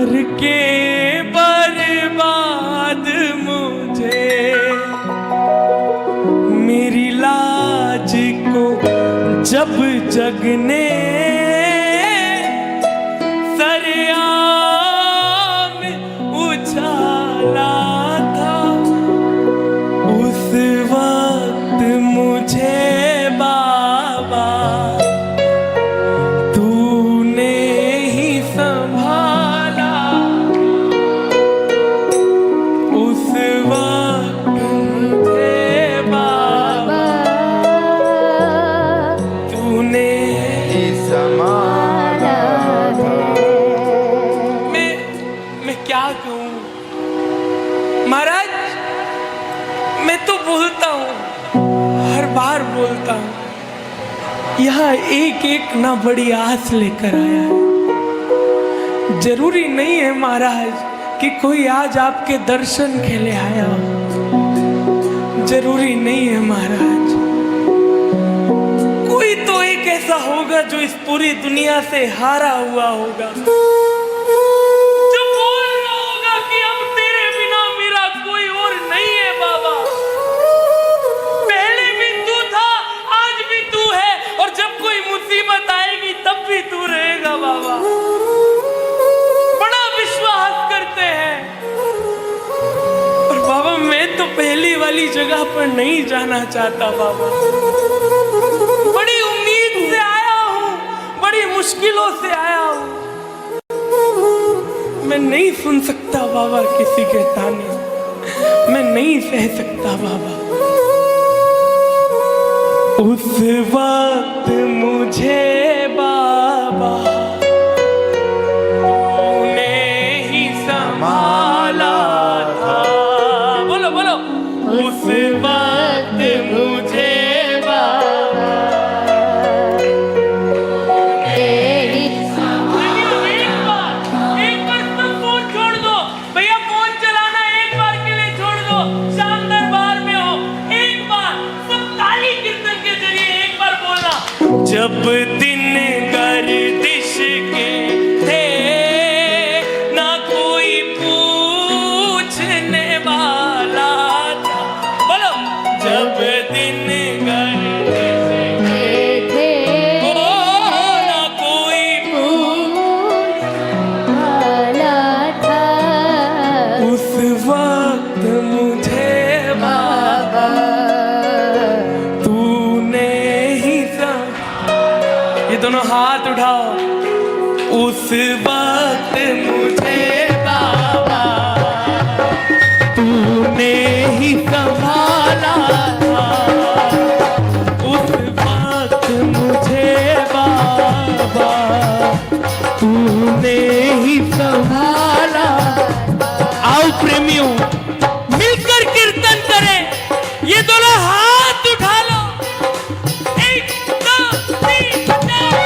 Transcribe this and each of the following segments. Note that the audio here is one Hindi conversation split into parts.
करके बर्बाद मुझे, मेरी लाज को जब जग ने सरेआम उछाला था, उस वक्त मुझे बाबा तूने ही संभाला, उस वक्त मुझे बाबा तूने ही संभाला। मैं क्या कहूँ महाराज, मैं तो बोलता हूँ, हर बार बोलता हूँ, यहाँ एक एक ना बड़ी आस लेकर आया है। जरूरी नहीं है महाराज कि कोई आज आपके दर्शन के लिए आया हो, जरूरी नहीं है महाराज। कोई तो एक ऐसा होगा जो इस पूरी दुनिया से हारा हुआ होगा, जो बोल रहा होगा कि अब तेरे बिना मेरा कोई और नहीं है बाबा। पहले भी तू था, आज भी तू है, और जब कोई मुसीबत आएगी तब भी तू रहेगा बाबा। बड़ा विश्वास करते हैं, और बाबा मैं तो पहली वाली जगह पर नहीं जाना चाहता बाबा। बड़ी उम्मीद से आया हूँ, बड़ी मुश्किलों से आया हूँ, मैं नहीं सुन सकता बाबा किसी के ताने, मैं नहीं सह सकता बाबा। उस वक्त मुझे बाबा तूने ही संभाला था, बोलो बोलो, उस वक्त मुझे बाबा तूने ही संभाला। एक बार सब फोन छोड़ दो भैया, फोन चलाना एक बार के लिए छोड़ दो, शाम दरबार में हो, एक बार सब काली कीर्तन के जरिए एक बार बोलना, जब दिन गर्दिश के थे ना कोई पूछने वाला था, बोलो, जब दिन गर्दिश के थे ना कोई पूछने वाला था, उस वक्त मुझे बाबा तूने ही ये दोनों हाथ उठाओ, उस वक्त मुझे बाबा तूने ही संभाला था, उस वक्त मुझे बाबा तूने ही संभाला। आओ प्रेमियों मिलकर कीर्तन करें, ये दोनों हाथ उठा लो, एक दो तीन चार।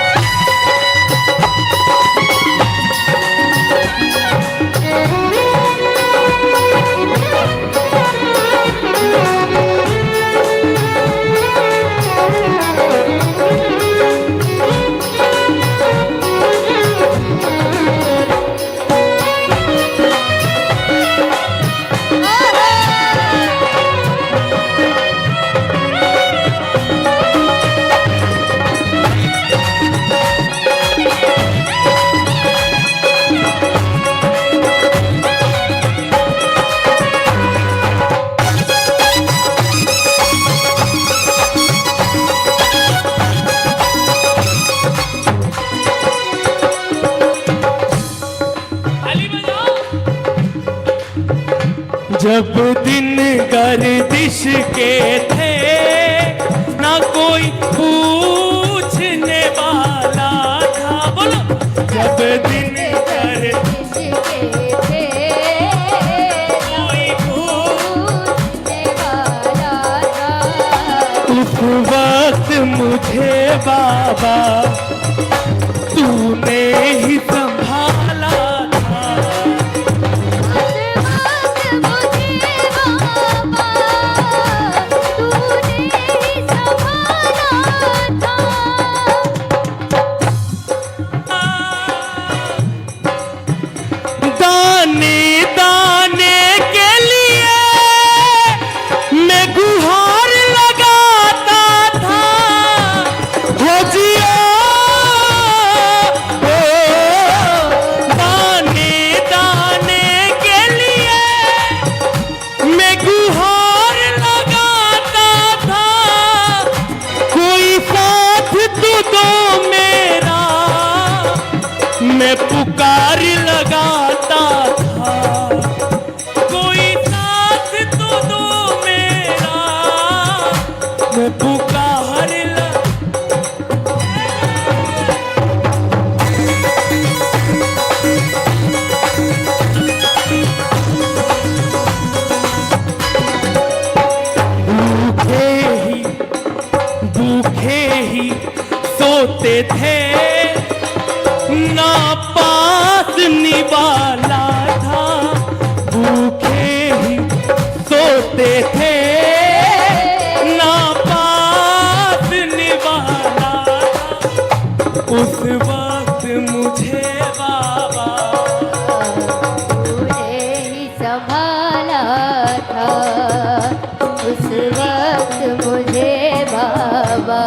जब दिन गर्दिश के थे ना कोई पूछने वाला था, बोलो, जब दिन गर्दिश के थे कोई पूछने वाला था, उस वक्त मुझे बाबा तूने ही संभाला था, दाने दाने के लिए मैं गुहार लगाता था, हो जिया ओ, दाने दाने के लिए मैं गुहार लगाता था, कोई साथ तो दो मेरा, मैं पुकार लगाता था, कोई साथ तो दो मेरा, मैं पुकार भूखे ही सोते थे, ना पास निवाला था, भूखे ही सोते थे, ना पास निवाला था, उस वक्त मुझे बाबा तूने ही संभाला था, उस वक्त मुझे बाबा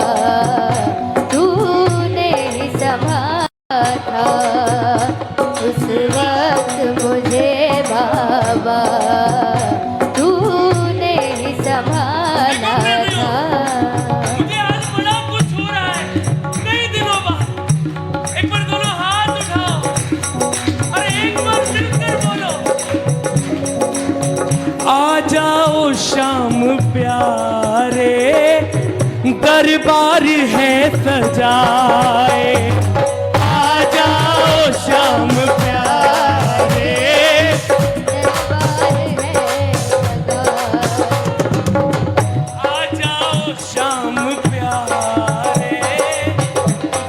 तूने ही संभाला था, उस वक्त मुझे बाबा तूने ही संभाला था। मुझे आज बड़ा कुछ हो रहा है, कई दिनों बाद। एक बार दोनों हाथ उठाओ और एक बार मिलकर बोलो, आ जाओ शाम प्यारे, दरबार है सजाए, आ जाओ शाम प्यारे, दरबार है सदा, आ जाओ शाम प्यारे,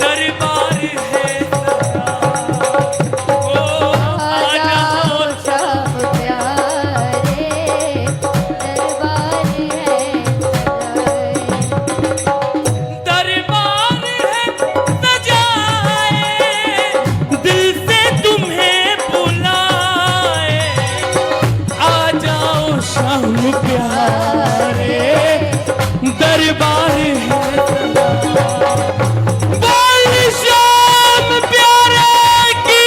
दरबार है सजा, ओ आ जाओ शाम प्यारे, दरबार है दरबार है सजाए, दिल से तुम्हें बुलाए, आ जाओ शाम प्यारे, दरबार है सजाए, बोल शाम प्यारे की,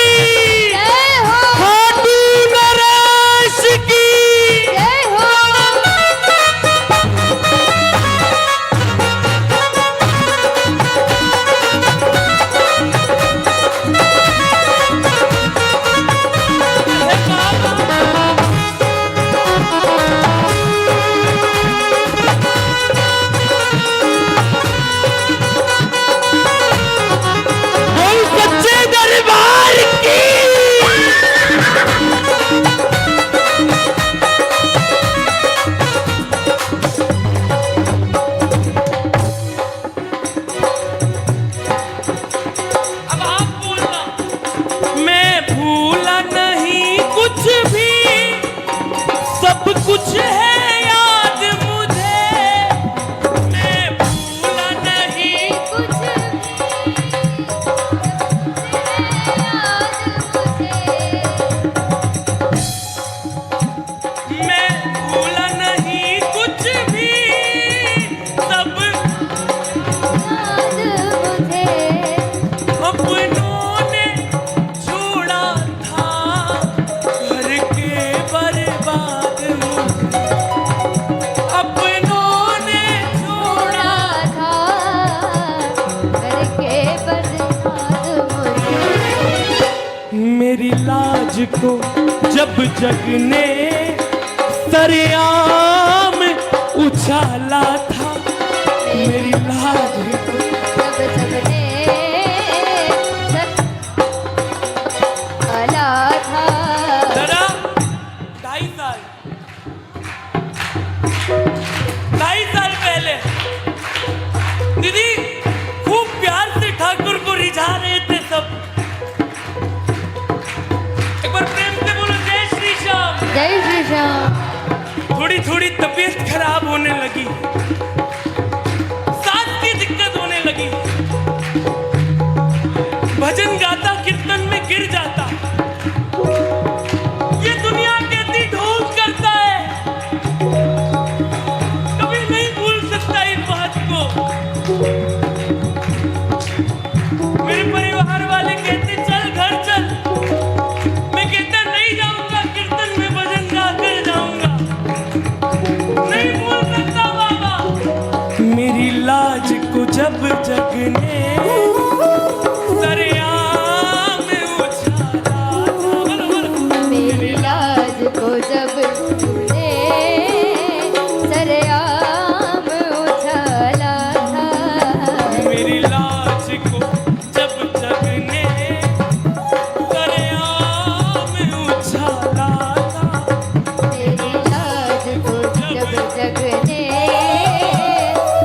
जय हो, खाटू नरेश की, जय हो। बोल सच्चे दरबार की। अब आप बोलना, मैं भूला नहीं कुछ भी, सब कुछ है याद मुझे, मैं भूला नहीं, कुछ भी याद मुझे, मैं भूला नहीं कुछ भी, सब याद मुझे, अपनों ने छोड़ा था, घर के बर्बाद मुझे, अपनों ने छोड़ा, छोड़ा था, करके बर्बाद मुझे। मेरी लाज को जब जग ने सरेआम उछाला था, मेरी लाज को जब सबने आला था, जरा 2.5 साल पहले दीदी खूब प्यार से ठाकुर को रिझा रहे थे सब, एक बार प्रेम से बोलो जय श्री श्याम। जय श्री श्याम। थोड़ी थोड़ी तबीयत खराब होने लगी, सांस की दिक्कत होने लगी, भजन गाता कीर्तन में गिर जाता, जग ने सरेआम उछाला था। मेरी लाज को जब तुमने सरेआम उछाला था। मेरी लाज को जब जग ने सरेआम उछाला था। मेरी लाज को जब जग ने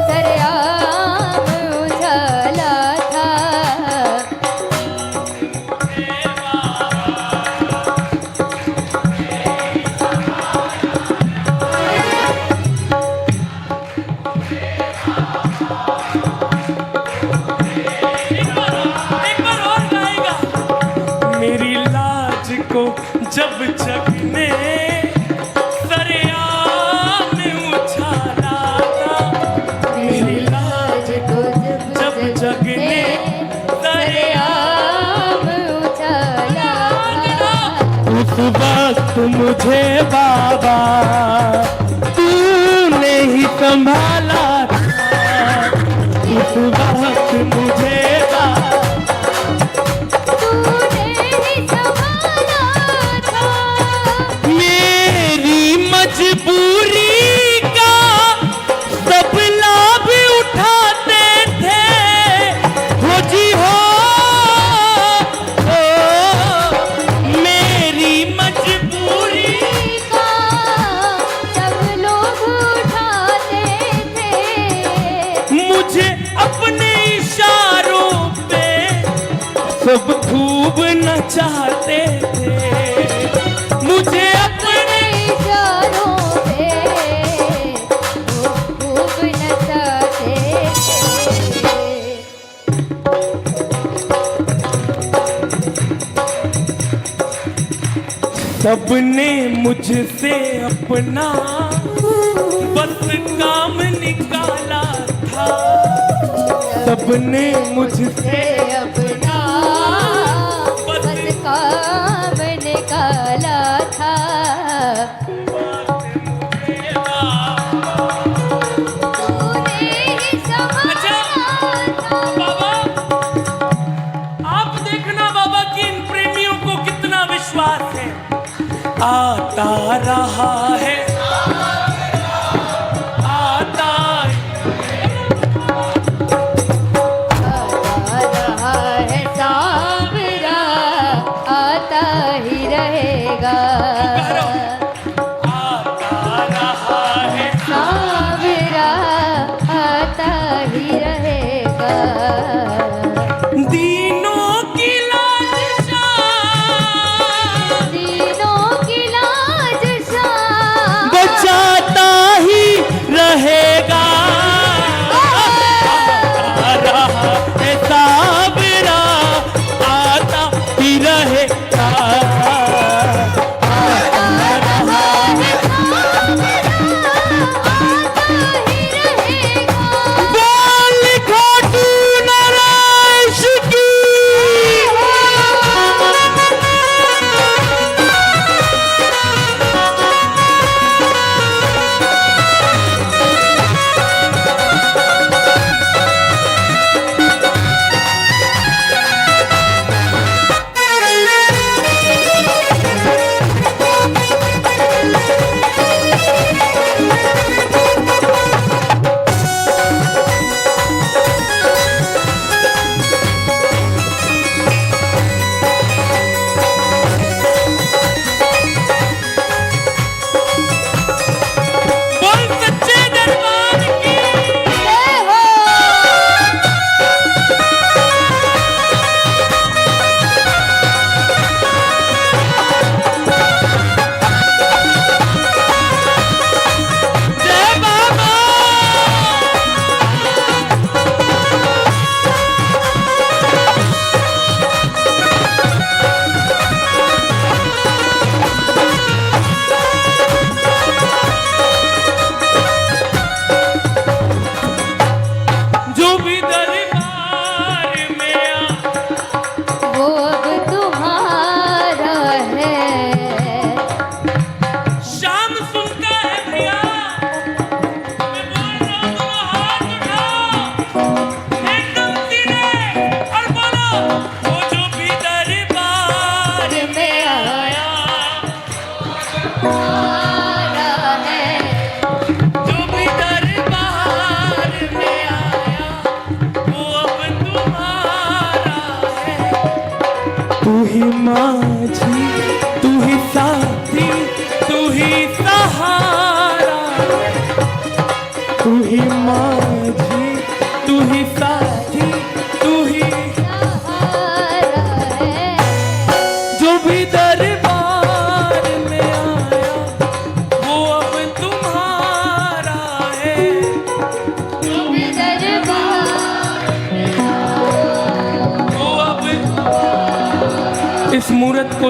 सरेआम उछाला था। एक बार और गाएगा। मेरी लाज को जब जग ने सरेआम उछाला था। मेरी लाज को जब जग ने सरेआम उछाला था। उस वक्त मुझे बाबा तूने ही संभाला था। उस वक्त मुझे बाबा तूने ही संभाला था। मेरी मजबूरी का सब लाभ उठाते थे। हो जी हो, मेरी मजबूरी का सब लोग उठाते थे। मुझे अपने इशारों पे सब खूब नचाते थे। मुझे अपने इशारों पे वो खूब नचाते थे। सबने मुझसे अपना बस काम निकाला था। सबने मुझसे से अपना बस काम निकाला था। तूने ही संभाला था। बाबा, आप देखना बाबा कि इन प्रेमियों को कितना विश्वास है। आता रहा है, आता आता रहा है सांवरा, आता ही रहेगा। आता रहा है। सांवरा आता ही रहेगा। दीनों की लालसा, तीनों की लाज शान बचाता ही रहेगा। आ रहा है सावरा, आता ही रहेगा। आ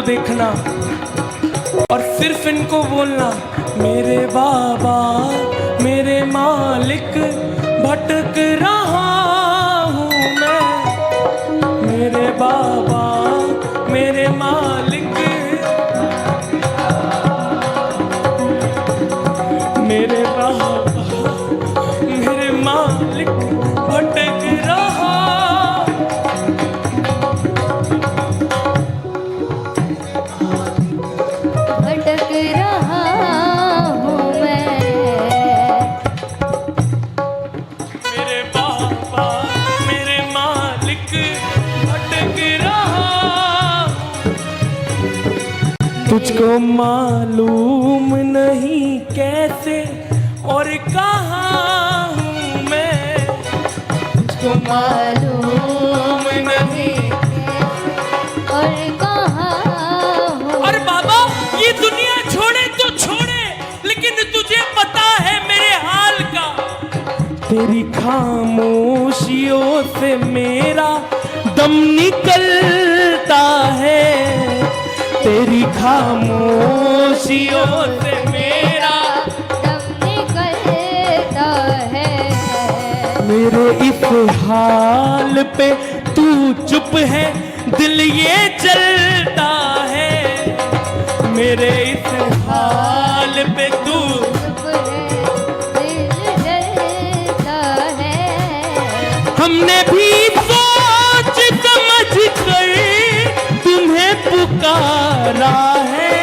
देखना और सिर्फ इनको बोलना, मेरे बाबा मेरे मालिक भटक रहा हूँ मैं, मेरे बाबा मेरे मालिक, मेरे बाबा मेरे मालिक भटक रहा। भटक रहा हूँ मैं, मेरे बाबा मेरे मालिक भटक रहा। तुझको मालूम नहीं कैसे और कहाँ हूँ मैं, तुझको मालूम नहीं। और कहाँ हूँ। और बाबा ये दुनिया छोड़े तो छोड़े, लेकिन तुझे पता है मेरे हाल का। तेरी खामोशियों से मेरा दम निकलता है, तेरी खामोशियों से मेरा दम निकलता है। मेरे इस हाल पे तू चुप है, दिल ये चलता है, मेरे इस हाल पे तू। चुप है, दिल जलता है। हमने भी सोच समझ कर तुम्हें पुकारा है,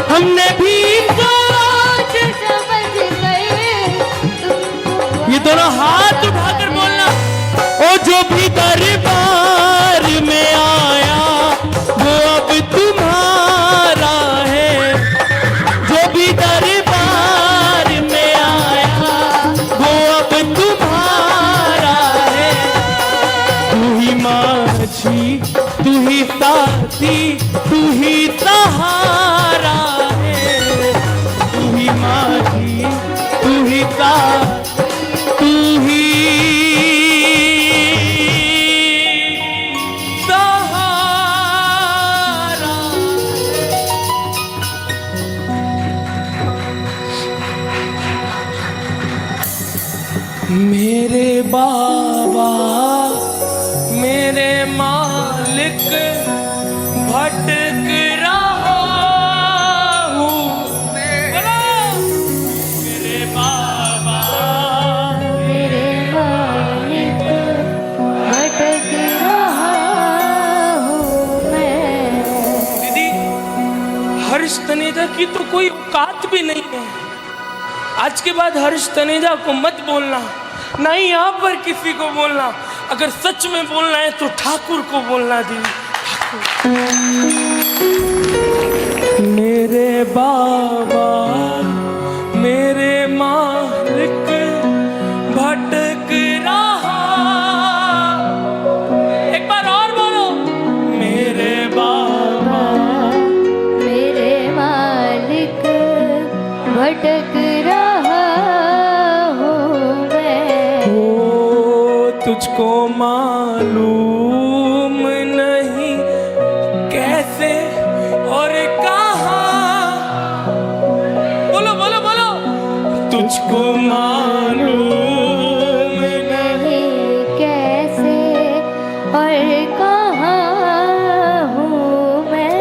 हमने भी सोच। समझ गए तुमको। ये दोनों हाथ उठाकर बोलना, ओ जो भी दरबार में आया वो अब तुम्हारा है, जो भी दरबार में आया वो अब तुम्हारा है। तू ही माझी तू ही साथी तू ही सहारा है, तू ही माझी तू ही साथी तू ही सहारा। मेरे बाबा मेरे मालिक भटक रहा हूँ, मेरे बाबा। मेरे मालिक भटक रहा हूँ मैं। दीदी हर्ष तनेजा की तो कोई औकात भी नहीं है। आज के बाद हर्ष तनेजा को मत बोलना, ना ही यहाँ पर किसी को बोलना। अगर सच में बोलना है तो ठाकुर को बोलना दीदी। मेरे बाबा मेरे मालिक भटक रहा। एक बार और बोलो, मेरे बाबा मेरे मालिक भटक रहा हूँ मैं। ओ तुझको मालूम नहीं कैसे और कहाँ, बोलो बोलो बोलो, तुझको मालूम नहीं कैसे और कहाँ हूँ मैं।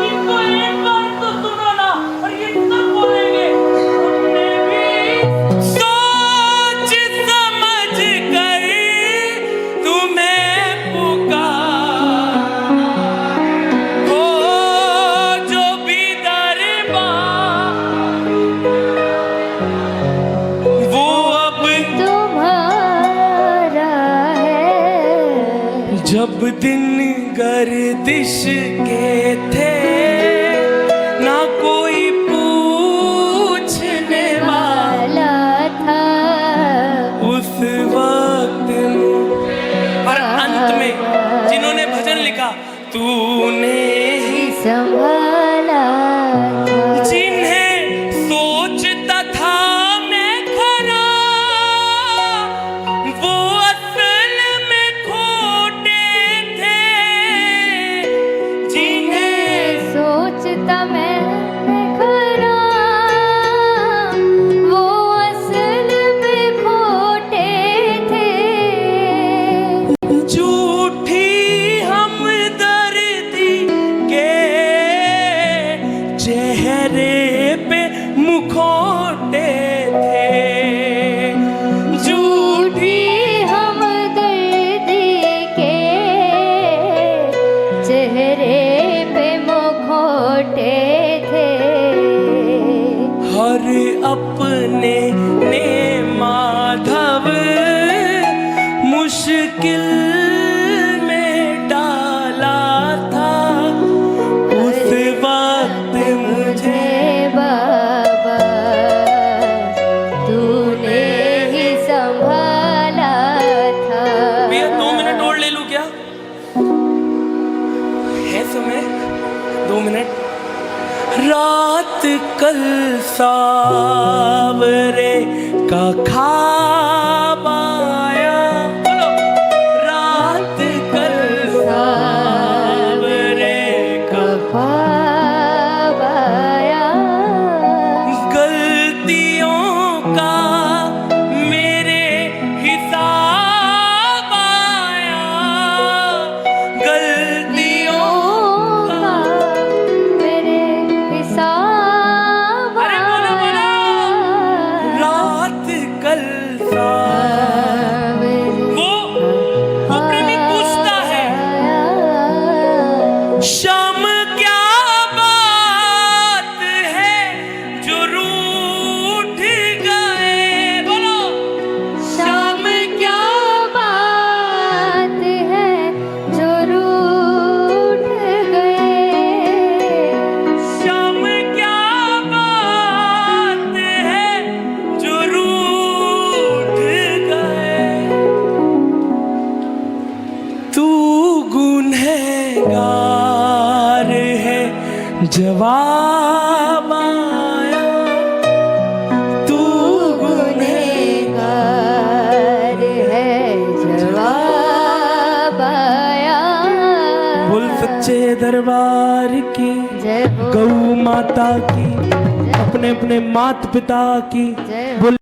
इनको एक बार तो सुनो ना, और ये सब बोलेंगे। हमने भी सोच समझ कर तुम्हें पुकारा, हो जो भी दरबार वो अब तुम्हारा है। जब दिन गर्दिश के थे ना कोई पूछने वाला, वाला था उस वक्त और अंत में जिन्होंने भजन लिखा, तूने ही संभाला था। जिन्हें सोचता था मैं खरा, वो असल में छोटे थे। हर अपने ने माधव मुश्किल में डाला था। उस वक्त मुझे बाबा तूने ही संभाला था। भैया 2 मिनट और ले लूं क्या? है समय 2 मिनट। रात कल सावरे का ख्वाब आया। बोलो। रात कल सावरे का ख्वाब आया। गलतियों का मेरे हिसाब आया। गलतियों का मेरे हिसाब अरे बोलो, बोलो। आया। रात कल वो प्रेमी पूछता है, शाम क्या बात है जो रूठ गए। बोलो। शाम क्या बात है जो रूठ गए। शाम क्या बात है जो रूठ गए। तू गुनहगार है जवाब आया। तू गुनहगार है जवाब आया। बोल सच्चे दरबार की, जय हो गौ माता की, अपने अपने माता पिता की। जय हो। बोल